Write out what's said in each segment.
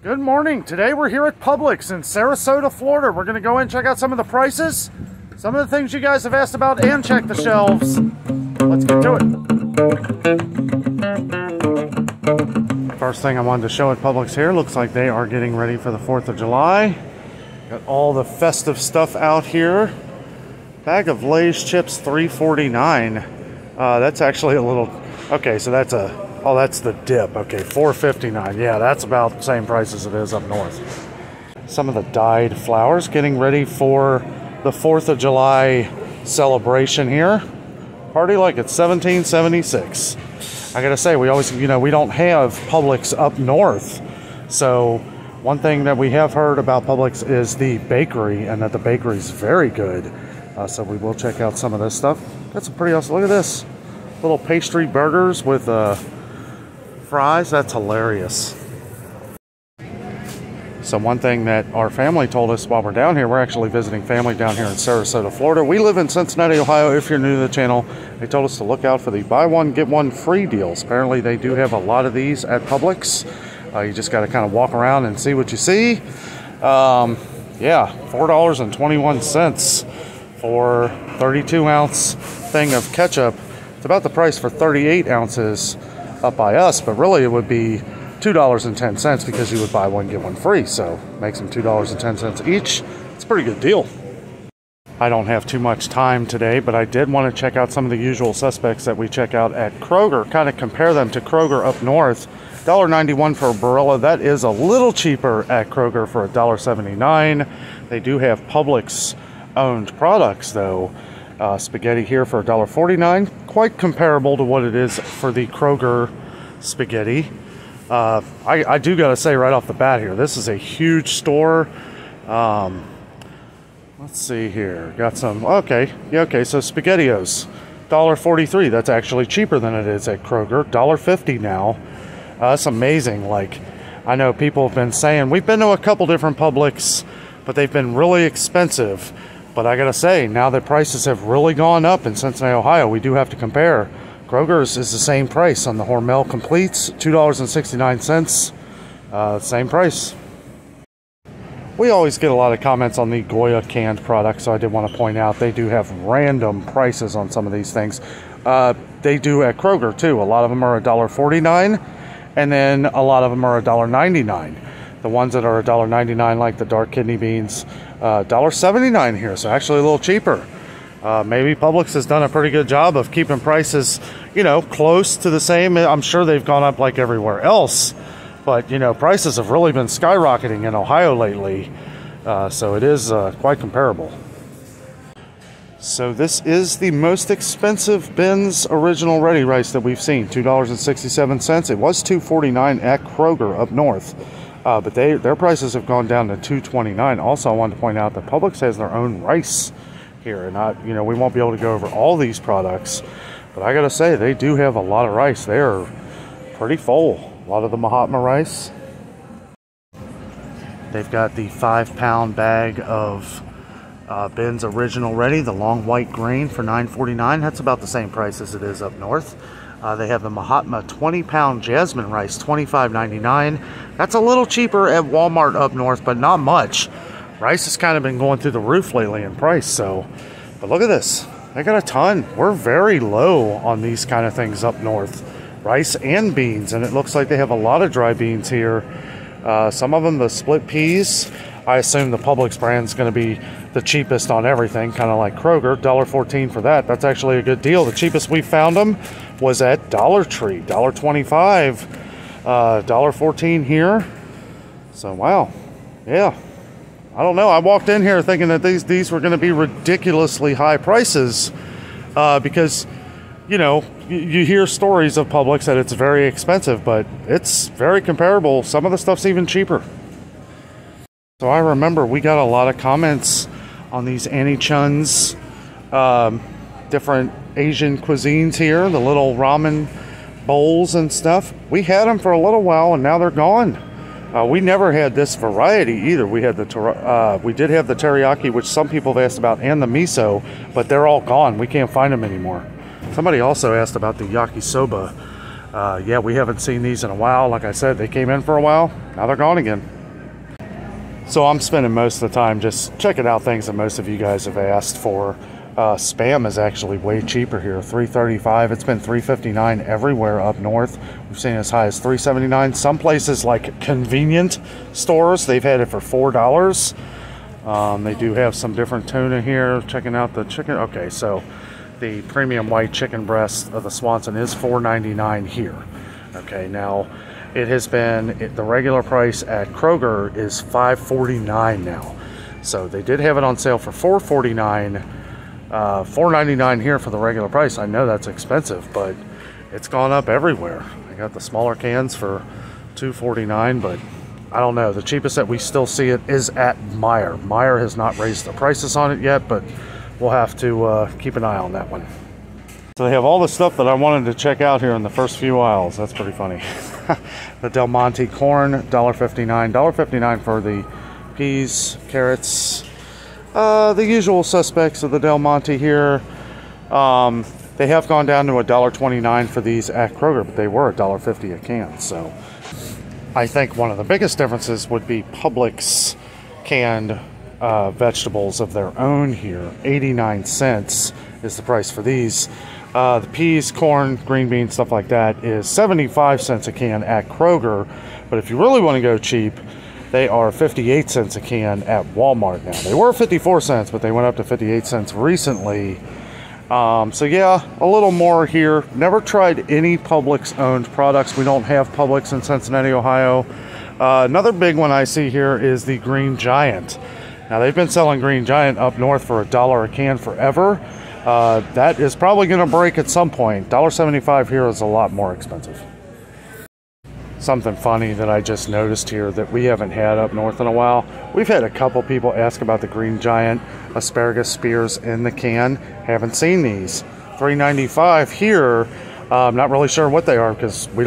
Good morning. Today we're here at Publix in Sarasota, Florida. We're going to go in and check out some of the prices, some of the things you guys have asked about, and check the shelves. Let's get to it. First thing I wanted to show at Publix here, looks like they are getting ready for the 4th of July. Got all the festive stuff out here. Bag of Lay's chips, $3.49. That's actually a little, okay, so that's that's the dip. Okay, $4.59. Yeah, that's about the same price as it is up north. Some of the dyed flowers getting ready for the 4th of July celebration here. Party like it's 1776. I gotta say, we always, we don't have Publix up north. So one thing that we have heard about Publix is the bakery, and that the bakery is very good. So we will check out some of this stuff. Got some pretty awesome, look at this. Little pastry burgers with fries, that's hilarious. So one thing that our family told us while we're down here, we're actually visiting family down here in Sarasota, Florida. We live in Cincinnati, Ohio. If you're new to the channel, they told us to look out for the buy one, get one free deals. Apparently they do have a lot of these at Publix. You just got to kind of walk around and see what you see. Yeah, $4.21 for 32-ounce thing of ketchup. It's about the price for 38 ounces up by us, but really it would be $2.10 because you would buy one, get one free. So makes them $2.10 each. It's a pretty good deal. I don't have too much time today, but I did want to check out some of the usual suspects that we check out at Kroger, kind of compare them to Kroger up north. $1.91 for a Barilla. That is a little cheaper at Kroger for $1.79. They do have Publix owned products though. Spaghetti here for $1.49, quite comparable to what it is for the Kroger spaghetti. I do gotta say right off the bat here, this is a huge store. Let's see here, got some, okay, so SpaghettiOs, $1.43. That's actually cheaper than it is at Kroger. $1.50 now. That's amazing. Like, I know people have been saying, we've been to a couple different Publix, but they've been really expensive. But I gotta say, now that prices have really gone up in Cincinnati, Ohio, we do have to compare. Kroger's is the same price on the Hormel Completes, $2.69, same price. We always get a lot of comments on the Goya canned products, so I did want to point out they do have random prices on some of these things. They do at Kroger too. A lot of them are $1.49, and then a lot of them are $1.99. The ones that are $1.99, like the dark kidney beans, $1.79 here, so actually a little cheaper. Maybe Publix has done a pretty good job of keeping prices, close to the same. I'm sure they've gone up like everywhere else, but, prices have really been skyrocketing in Ohio lately, so it is quite comparable. So this is the most expensive Ben's Original Ready Rice that we've seen, $2.67. It was $2.49 at Kroger up north. But their prices have gone down to $2.29. Also, I wanted to point out that Publix has their own rice here, and we won't be able to go over all these products, but I gotta say, they do have a lot of rice. They're pretty full. A lot of the Mahatma rice. They've got the 5-pound bag of Ben's Original Ready, the long white grain for $9.49. That's about the same price as it is up north. They have the Mahatma 20-pound jasmine rice, $25.99. That's a little cheaper at Walmart up north, but not much. Rice has kind of been going through the roof lately in price, but look at this. They got a ton. We're very low on these kind of things up north. Rice and beans, and it looks like they have a lot of dry beans here. Some of them, the split peas, I assume the Publix brand is going to be the cheapest on everything, kind of like Kroger. $1.14 for that. That's actually a good deal. The cheapest we found them was at Dollar Tree, $1.25, $1.14 here. So wow, yeah. I don't know. I walked in here thinking that these were going to be ridiculously high prices, because you hear stories of Publix that it's very expensive, but it's very comparable. Some of the stuff's even cheaper. So I remember we got a lot of comments on these Annie Chun's different Asian cuisines here, the little ramen bowls and stuff. We had them for a little while, and now they're gone. We never had this variety either. We had we did have the teriyaki, which some people have asked about, and the miso, but they're all gone. We can't find them anymore. Somebody also asked about the yakisoba. Yeah, we haven't seen these in a while. Like I said, they came in for a while. Now they're gone again. So I'm spending most of the time just checking out things that most of you guys have asked for. Spam is actually way cheaper here, $3.35. It's been $3.59 everywhere up north. We've seen as high as $3.79. Some places like convenient stores, they've had it for $4. They do have some different tuna here. Checking out the chicken. Okay, so the premium white chicken breast of the Swanson is $4.99 here. Okay, now it has been, the regular price at Kroger is $5.49 now. So they did have it on sale for $4.49. $4.99 here for the regular price. I know that's expensive, but it's gone up everywhere. I got the smaller cans for $2.49, but I don't know. The cheapest that we still see it is at Meijer. Meijer has not raised the prices on it yet, but we'll have to keep an eye on that one. So they have all the stuff that I wanted to check out here in the first few aisles. That's pretty funny. The Del Monte corn, $1.59. $1.59 for the peas, carrots, the usual suspects of the Del Monte here. They have gone down to $1.29 for these at Kroger, but they were $1.50 a can. So I think one of the biggest differences would be Publix canned vegetables of their own here. 89 cents is the price for these. The peas, corn, green beans, stuff like that is 75 cents a can at Kroger. But if you really want to go cheap, they are 58 cents a can at Walmart now. They were 54 cents, but they went up to 58 cents recently. So yeah, a little more here. Never tried any Publix owned products. We don't have Publix in Cincinnati, Ohio. Another big one I see here is the Green Giant. Now they've been selling Green Giant up north for $1 a can forever. That is probably going to break at some point. $1.75 here is a lot more expensive. Something funny that I just noticed here that we haven't had up north in a while. We've had a couple people ask about the Green Giant asparagus spears in the can. Haven't seen these. $3.95 here. I'm not really sure what they are because we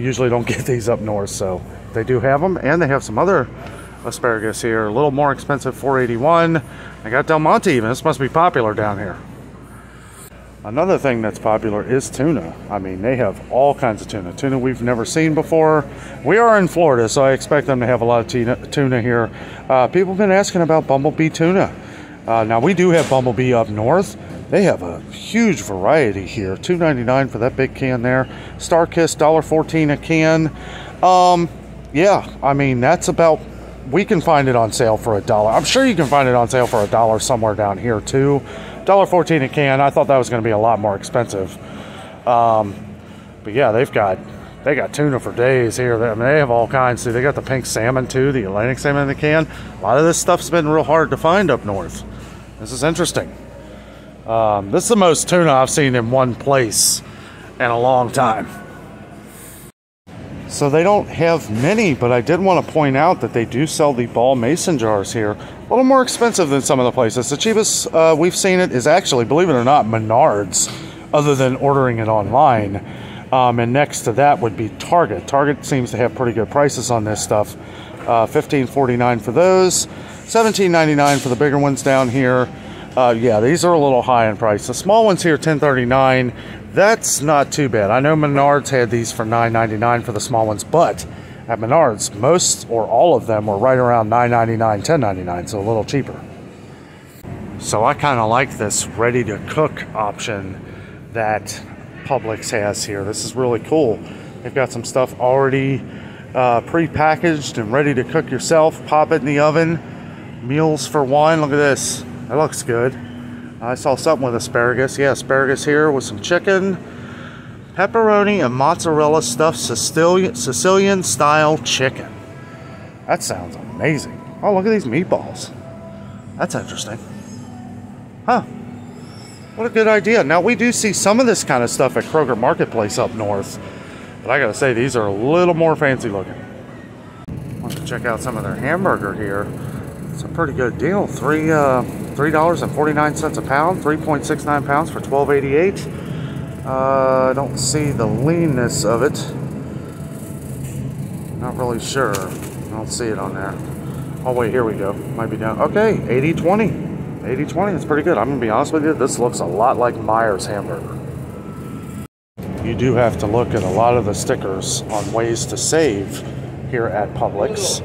usually don't get these up north. So they do have them, and they have some other asparagus here. A little more expensive, $4.81. I got Del Monte even. This must be popular down here. Another thing that's popular is tuna. I mean, they have all kinds of tuna. Tuna we've never seen before. We are in Florida, so I expect them to have a lot of tuna here. People have been asking about Bumblebee Tuna. Now, we do have Bumblebee up north. They have a huge variety here. $2.99 for that big can there. Starkist, $1.14 a can. Yeah, I mean, that's about... We can find it on sale for $1. I'm sure you can find it on sale for $1 somewhere down here, too. $1.14 a can. I thought that was going to be a lot more expensive. But yeah, they got tuna for days here. I mean, they have all kinds. See, they got the pink salmon too, the Atlantic salmon in the can. A lot of this stuff's been real hard to find up north. This is interesting. This is the most tuna I've seen in one place in a long time. So they don't have many, but I did want to point out that they do sell the ball mason jars here. A little more expensive than some of the places. The cheapest we've seen it is actually, believe it or not, Menards, other than ordering it online. And next to that would be Target. Target seems to have pretty good prices on this stuff. $15.49 for those, $17.99 for the bigger ones down here. Yeah, these are a little high in price. The small ones here, $10.39. That's not too bad. I know Menards had these for $9.99 for the small ones, but at Menards, most or all of them were right around $9.99, $10.99, so a little cheaper. So I kind of like this ready-to-cook option that Publix has here. This is really cool. They've got some stuff already pre-packaged and ready to cook yourself. Pop it in the oven. Meals for one. Look at this. That looks good. I saw something with asparagus. Yeah, asparagus here with some chicken, pepperoni, and mozzarella stuffed Sicilian style chicken. That sounds amazing. Oh, look at these meatballs. That's interesting. Huh. What a good idea. Now, we do see some of this kind of stuff at Kroger Marketplace up north, but I gotta say, these are a little more fancy looking. I want to check out some of their hamburger here. It's a pretty good deal. $3.49 a pound, 3.69 pounds for $12.88. I don't see the leanness of it. Not really sure. I don't see it on there. Oh wait, here we go. Might be down. Okay, 80-20. 80-20, it's pretty good. I'm gonna be honest with you, this looks a lot like Meijer's hamburger. You do have to look at a lot of the stickers on ways to save here at Publix.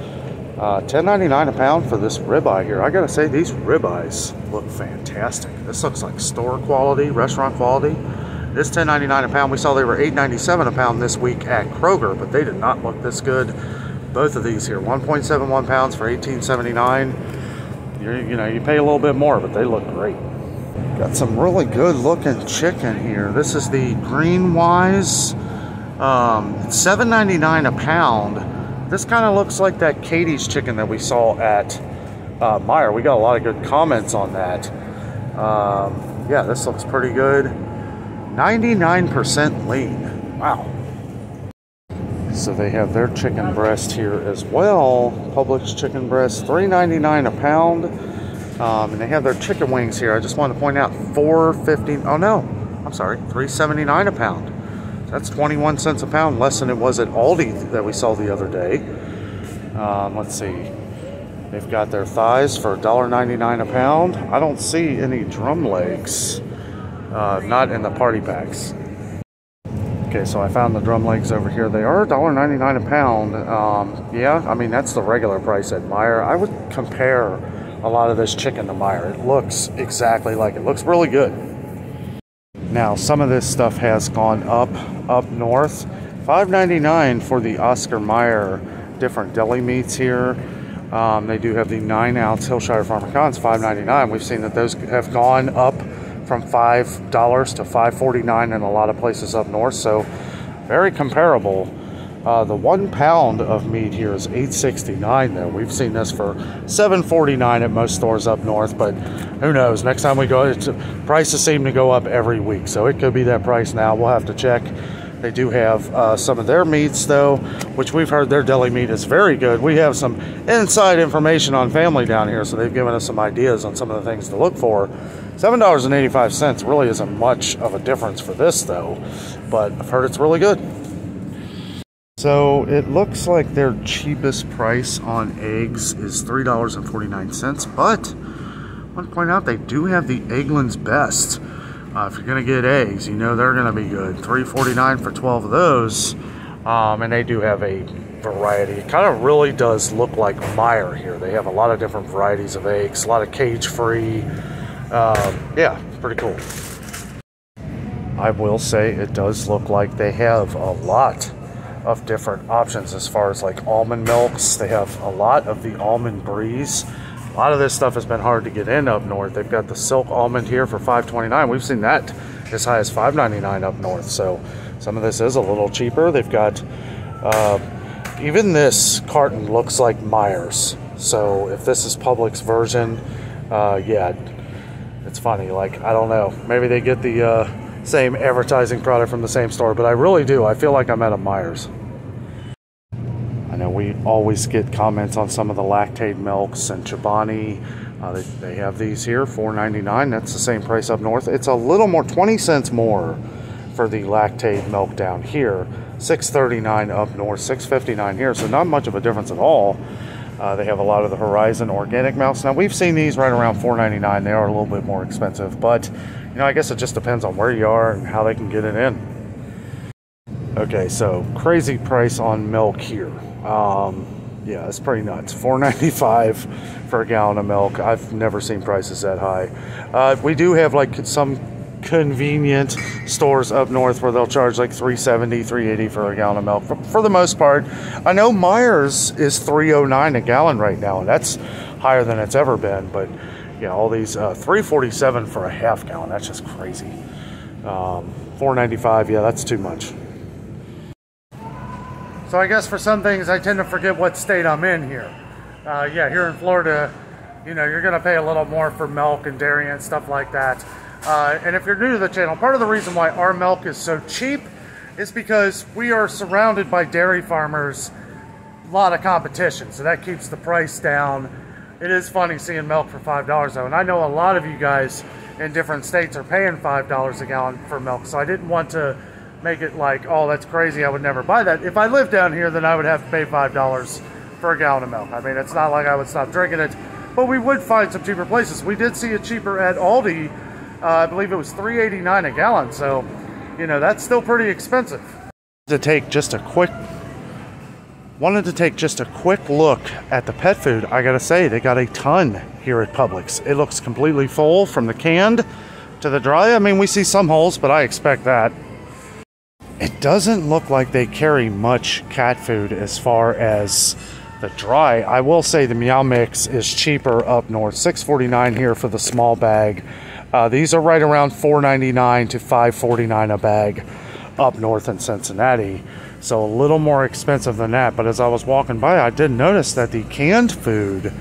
$10.99 a pound for this ribeye here. I gotta say, these ribeyes look fantastic. This looks like store quality, restaurant quality. This $10.99 a pound. We saw they were $8.97 a pound this week at Kroger, but they did not look this good. Both of these here, 1.71 pounds for $18.79. You know, you pay a little bit more, but they look great. Got some really good looking chicken here. This is the Greenwise. It's $7.99 a pound. This kind of looks like that Katie's chicken that we saw at Meijer. We got a lot of good comments on that. Yeah, this looks pretty good. 99% lean. Wow. So they have their chicken breast here as well. Publix chicken breast, $3.99 a pound. And they have their chicken wings here. I just want to point out $4.50. Oh no, I'm sorry, $3.79 a pound. That's 21 cents a pound, less than it was at Aldi that we saw the other day. Let's see. They've got their thighs for $1.99 a pound. I don't see any drum legs, not in the party packs. Okay, so I found the drum legs over here. They are $1.99 a pound. Yeah, I mean, that's the regular price at Meijer. I would compare a lot of this chicken to Meijer. It looks exactly like it. Looks really good. Now, some of this stuff has gone up north. $5.99 for the Oscar Mayer different deli meats here. They do have the 9-ounce Hillshire Farmer Cons, $5.99. We've seen that those have gone up from $5 to $5.49 in a lot of places up north, so very comparable. The 1 pound of meat here is $8.69 though. We've seen this for $7.49 at most stores up north, but who knows? Next time we go, prices seem to go up every week, so it could be that price now. We'll have to check. They do have some of their meats though, which we've heard their deli meat is very good. We have some inside information on family down here, so they've given us some ideas on some of the things to look for. $7.85 really isn't much of a difference for this though, but I've heard it's really good. So it looks like their cheapest price on eggs is $3.49, but I want to point out they do have the Eggland's Best. If you're going to get eggs, you know they're going to be good. $3.49 for 12 of those, and they do have a variety. It kind of really does look like Meijer here. They have a lot of different varieties of eggs, a lot of cage-free. Yeah, pretty cool. I will say it does look like they have a lot of different options as far as like almond milks. They have a lot of the almond breeze. A lot of this stuff has been hard to get in up north. They've got the silk almond here for $5.29. We've seen that as high as $5.99 up north, so some of this is a little cheaper. They've got even this carton looks like Meijer's, so if this is Publix version, yeah, it's funny, like, I don't know, maybe they get the same advertising product from the same store, but I really do. I feel like I'm at a Meijer's. I know we always get comments on some of the Lactaid milks and Chobani. They have these here, $4.99. That's the same price up north. It's a little more, 20 cents more for the Lactaid milk down here. $6.39 up north, $6.59 here, so not much of a difference at all. They have a lot of the Horizon organic milks. Now, we've seen these right around $4.99. They are a little bit more expensive, but you know, I guess it just depends on where you are and how they can get it in. Okay, so crazy price on milk here. Yeah, it's pretty nuts. $4.95 for a gallon of milk. I've never seen prices that high. We do have like some convenient stores up north where they'll charge like $3.70, $3.80 for a gallon of milk. For the most part, I know Meijer's is $3.09 a gallon right now, and that's higher than it's ever been. But yeah, all these $3.47 for a half gallon. That's just crazy. $4.95. Yeah, that's too much. So I guess for some things, I tend to forget what state I'm in here. Yeah, here in Florida, you know, you're going to pay a little more for milk and dairy and stuff like that. And if you're new to the channel, part of the reason why our milk is so cheap is because we are surrounded by dairy farmers, a lot of competition, so that keeps the price down. It is funny seeing milk for $5 though, and I know a lot of you guys in different states are paying $5 a gallon for milk, so I didn't want to make it like, oh, that's crazy, I would never buy that. If I lived down here, then I would have to pay $5 for a gallon of milk. I mean, it's not like I would stop drinking it, but we would find some cheaper places. We did see it cheaper at Aldi. I believe it was $3.89 a gallon, so, you know, that's still pretty expensive. To take just a quick Wanted to take just a quick look at the pet food. I gotta say, they got a ton here at Publix. It looks completely full from the canned to the dry. I mean, we see some holes, but I expect that. It doesn't look like they carry much cat food as far as the dry. I will say the Meow Mix is cheaper up north. $6.49 here for the small bag. These are right around $4.99 to $5.49 a bag up north in Cincinnati. So a little more expensive than that. But as I was walking by, I did notice that the canned food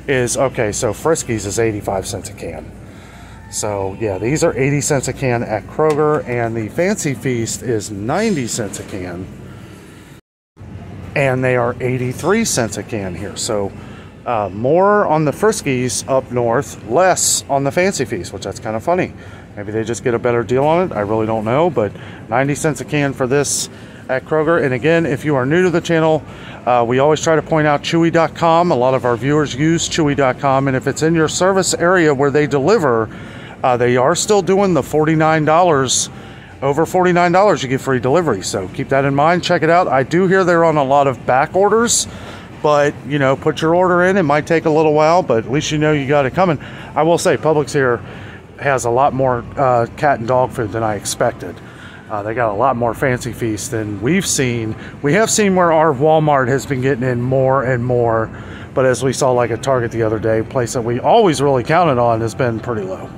is, okay, so Friskies is 85 cents a can. So yeah, these are 80 cents a can at Kroger, and the Fancy Feast is 90 cents a can. And they are 83 cents a can here. So more on the Friskies up north, less on the Fancy Feast, which that's kind of funny. Maybe they just get a better deal on it. I really don't know, but 90 cents a can for this at Kroger. And again, if you are new to the channel, we always try to point out Chewy.com. A lot of our viewers use Chewy.com, and if it's in your service area where they deliver, they are still doing the $49. Over $49 you get free delivery, so keep that in mind. Check it out. I do hear they're on a lot of back orders, but you know, put your order in. It might take a little while, but at least you know you got it coming. I will say Publix here has a lot more cat and dog food than I expected. They got a lot more Fancy Feast than we've seen. We have seen where our Walmart has been getting in more and more, but as we saw like at Target the other day, a place that we always really counted on has been pretty low.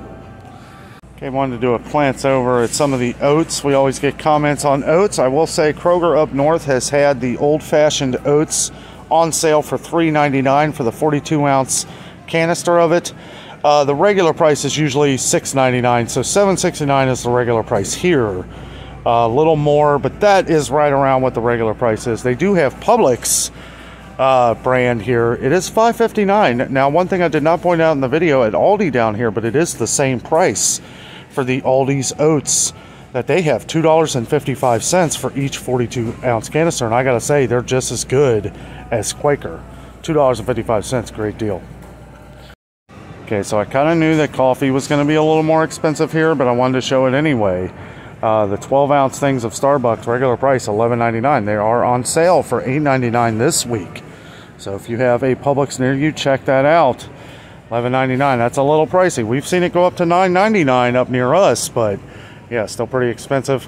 Okay, wanted to do a glance over at some of the oats. We always get comments on oats. I will say Kroger up north has had the old-fashioned oats on sale for $3.99 for the 42-ounce canister of it. The regular price is usually $6.99, so $7.69 is the regular price here. A little more, but that is right around what the regular price is. They do have Publix brand here. It is $5.59. Now, one thing I did not point out in the video at Aldi down here, but it is the same price for the Aldi's oats that they have, $2.55 for each 42-ounce canister. And I gotta say, they're just as good as Quaker. $2.55, great deal. Okay, so I kind of knew that coffee was going to be a little more expensive here, but I wanted to show it anyway. The 12-ounce things of Starbucks, regular price $11.99. They are on sale for $8.99 this week. So if you have a Publix near you, check that out. $11.99. That's a little pricey. We've seen it go up to $9.99 up near us, but yeah, still pretty expensive.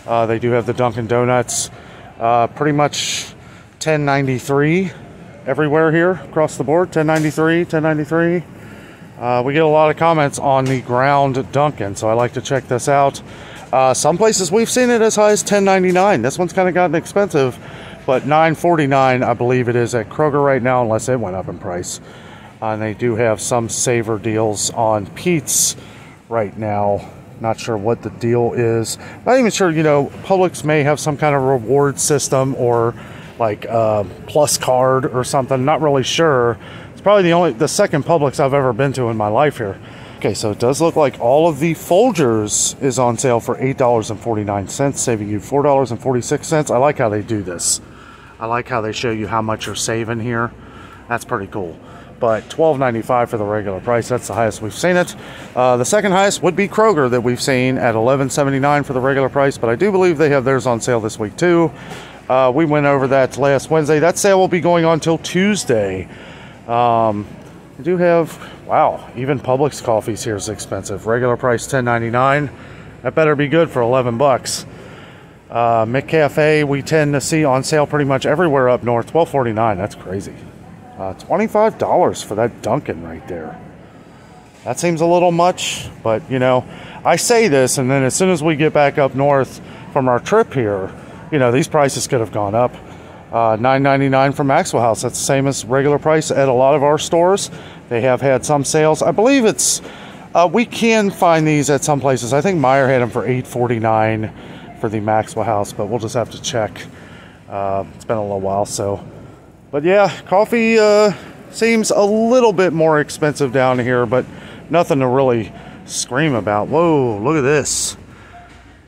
They do have the Dunkin Donuts, pretty much $10.93 everywhere here across the board. $10.93, $10.93. We get a lot of comments on the ground Dunkin', so I like to check this out. Some places we've seen it as high as $10.99. This one's kind of gotten expensive, but $9.49 I believe it is at Kroger right now, unless it went up in price. And they do have some saver deals on Pete's right now. Not sure what the deal is. Not even sure, you know, Publix may have some kind of reward system or like plus card or something. Not really sure. It's probably the second Publix I've ever been to in my life here. Okay, so it does look like all of the Folgers is on sale for $8.49, saving you $4.46. I like how they do this. I like how they show you how much you're saving here. That's pretty cool. But $12.95 for the regular price. That's the highest we've seen it. The second highest would be Kroger that we've seen at $11.79 for the regular price, but I do believe they have theirs on sale this week too. We went over that last Wednesday. That sale will be going on till Tuesday. I do have, wow, even Publix coffees here is expensive. Regular price $10.99. That better be good for 11 bucks. McCafe we tend to see on sale pretty much everywhere up north. $12.49. That's crazy. $25 for that Dunkin' right there. That seems a little much, but you know, I say this, and then as soon as we get back up north from our trip here, you know, these prices could have gone up. $9.99 from Maxwell House. That's the same as regular price at a lot of our stores. They have had some sales. I believe it's, we can find these at some places. I think Meijer had them for $8.49 for the Maxwell House, but we'll just have to check. It's been a little while, so. But yeah, coffee seems a little bit more expensive down here, but nothing to really scream about. Whoa, look at this.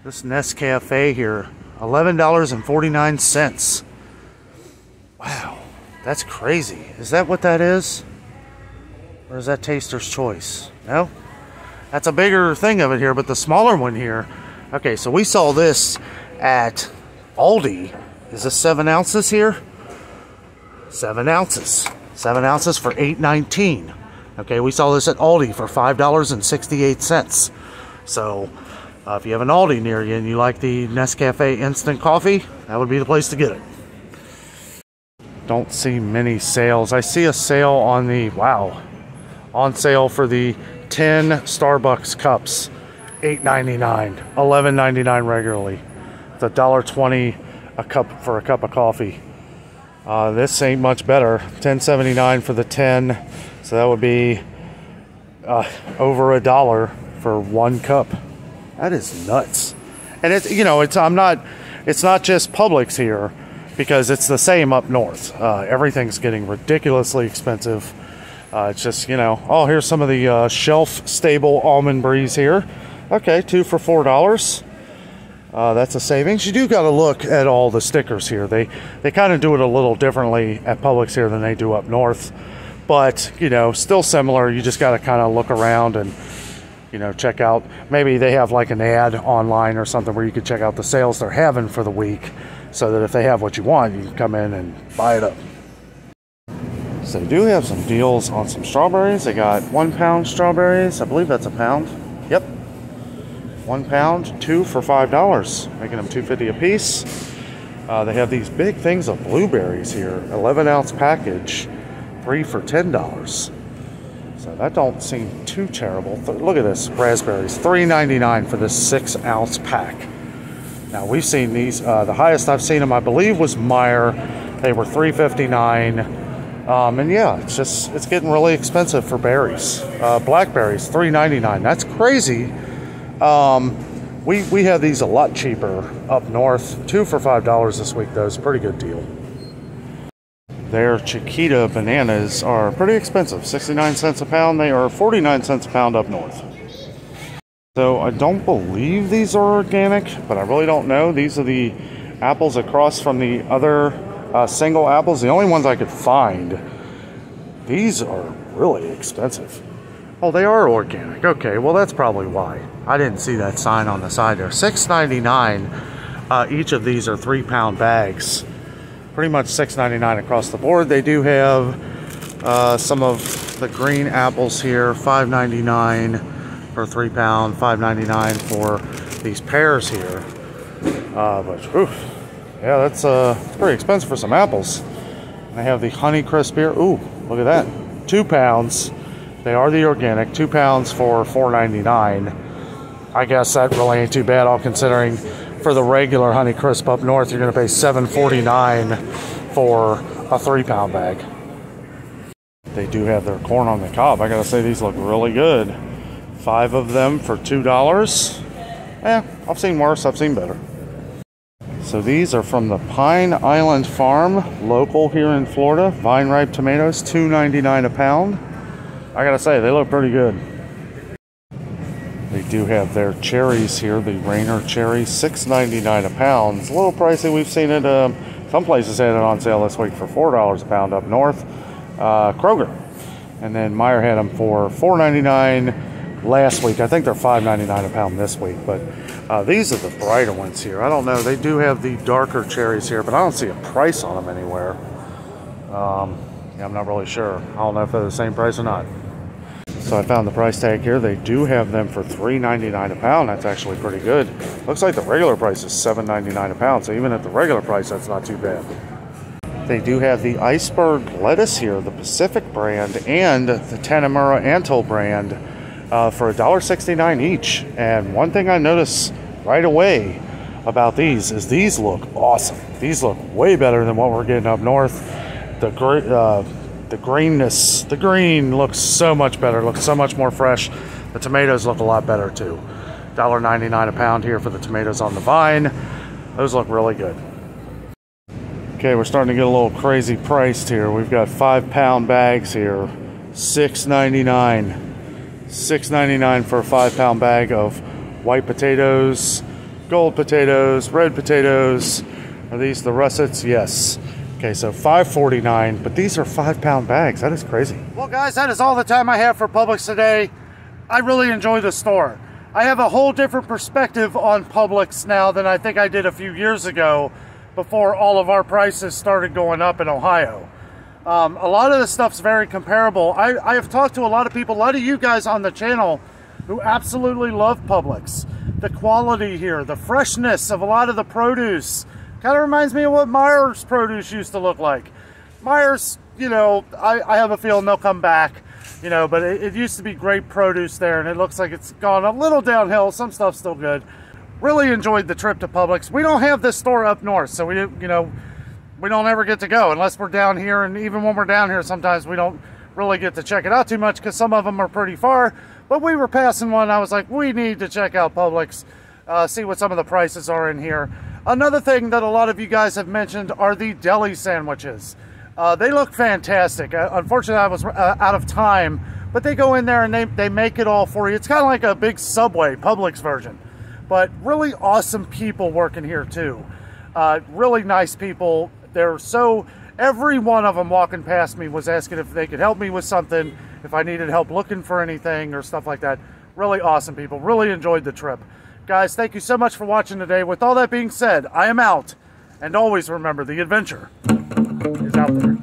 This Nescafe here, $11.49. Wow, that's crazy. Is that what that is? Or is that Taster's Choice? No? That's a bigger thing of it here, but the smaller one here. Okay, so we saw this at Aldi. Is this 7 ounces here? 7 ounces. 7 ounces for $8.19. Okay, we saw this at Aldi for $5.68. So, if you have an Aldi near you and you like the Nescafe instant coffee, that would be the place to get it. Don't see many sales. I see a sale on the, wow, on sale for the 10 Starbucks cups, $8.99, $11.99 regularly. It's $1.20 a cup for a cup of coffee. This ain't much better. $10.79 for the 10, so that would be over $1 for 1 cup. That is nuts. And it's, you know, it's not just Publix here, because it's the same up north. Everything's getting ridiculously expensive. It's just, you know, oh, here's some of the shelf stable almond bries here. Okay, 2 for $4. That's a savings. You do got to look at all the stickers here. They kind of do it a little differently at Publix here than they do up north, but you know, still similar. You just got to kind of look around and, you know, check out. Maybe they have like an ad online or something where you can check out the sales they're having for the week, so that if they have what you want, you can come in and buy it up. So they do have some deals on some strawberries. They got 1 pound strawberries. I believe that's a pound. Yep. 1 pound, 2 for $5, making them $2.50 a piece. They have these big things of blueberries here, 11-ounce package, 3 for $10. So that don't seem too terrible. Look at this, raspberries, $3.99 for this 6-ounce pack. Now we've seen these. The highest I've seen them, I believe, was Meyer. They were $3.59. And yeah, it's getting really expensive for berries. Blackberries, $3.99. That's crazy. We have these a lot cheaper up north. 2 for $5 this week, though. It's a pretty good deal. Their Chiquita bananas are pretty expensive. 69 cents a pound. They are 49 cents a pound up north. So I don't believe these are organic, but I really don't know. These are the apples across from the other single apples. The only ones I could find. These are really expensive. Oh, they are organic. Okay, well that's probably why. I didn't see that sign on the side there. $6.99. Each of these are 3-pound bags. Pretty much $6.99 across the board. They do have some of the green apples here, $5.99 for 3 pound, $5.99 for these pears here. But whew, yeah, that's pretty expensive for some apples. They have the Honey Crisp here. Ooh, look at that. 2 pounds. They are the organic. 2 pounds for $4.99. I guess that really ain't too bad, all considering for the regular Honey Crisp up north, you're going to pay $7.49 for a 3-pound bag. They do have their corn on the cob. I got to say, these look really good. 5 of them for $2. Yeah, I've seen worse. I've seen better. So these are from the Pine Island Farm, local here in Florida. Vine ripe tomatoes, $2.99 a pound. I gotta say, they look pretty good. They do have their cherries here, the Rainer cherries, $6.99 a pound. It's a little pricey. We've seen it, some places had it on sale this week for $4 a pound up north. Kroger. And then Meyer had them for $4.99 last week. I think they're $5.99 a pound this week, but these are the brighter ones here. I don't know. They do have the darker cherries here, but I don't see a price on them anywhere. Yeah, I'm not really sure. I don't know if they're the same price or not. So I found the price tag here. They do have them for $3.99 a pound. That's actually pretty good. Looks like the regular price is $7.99 a pound, so even at the regular price, that's not too bad. They do have the iceberg lettuce here, the Pacific brand, and the Tanamura Antle brand for $1.69 each. And one thing I noticed right away about these is these look awesome. These look way better than what we're getting up north. The greenness, the green looks so much better, looks so much more fresh. The tomatoes look a lot better too. $1.99 a pound here for the tomatoes on the vine. Those look really good. Okay, we're starting to get a little crazy priced here. We've got 5-pound bags here, $6.99. $6.99 for a 5-pound bag of white potatoes, gold potatoes, red potatoes. Are these the russets? Yes. Okay, so $5.49, but these are 5-pound bags. That is crazy. Well, guys, that is all the time I have for Publix today. I really enjoy the store. I have a whole different perspective on Publix now than I think I did a few years ago before all of our prices started going up in Ohio. A lot of this stuff's very comparable. I have talked to a lot of people, a lot of you guys on the channel who absolutely love Publix. The quality here, the freshness of a lot of the produce. Kind of reminds me of what Meijer's produce used to look like. Meijer's, you know, I have a feeling they'll come back, you know, but it used to be great produce there, and it looks like it's gone a little downhill. Some stuff's still good. Really enjoyed the trip to Publix. We don't have this store up north, so we don't ever get to go unless we're down here, and even when we're down here, sometimes we don't really get to check it out too much because some of them are pretty far. But we were passing one, I was like, we need to check out Publix, see what some of the prices are in here. Another thing that a lot of you guys have mentioned are the deli sandwiches. They look fantastic. Unfortunately, I was out of time, but they go in there and they make it all for you. It's kind of like a big Subway, Publix version. But really awesome people working here too. Really nice people. They're so, every one of them walking past me was asking if they could help me with something, if I needed help looking for anything or stuff like that. Really awesome people. Really enjoyed the trip. Guys, thank you so much for watching today. With all that being said, I am out. And always remember, the adventure is out there.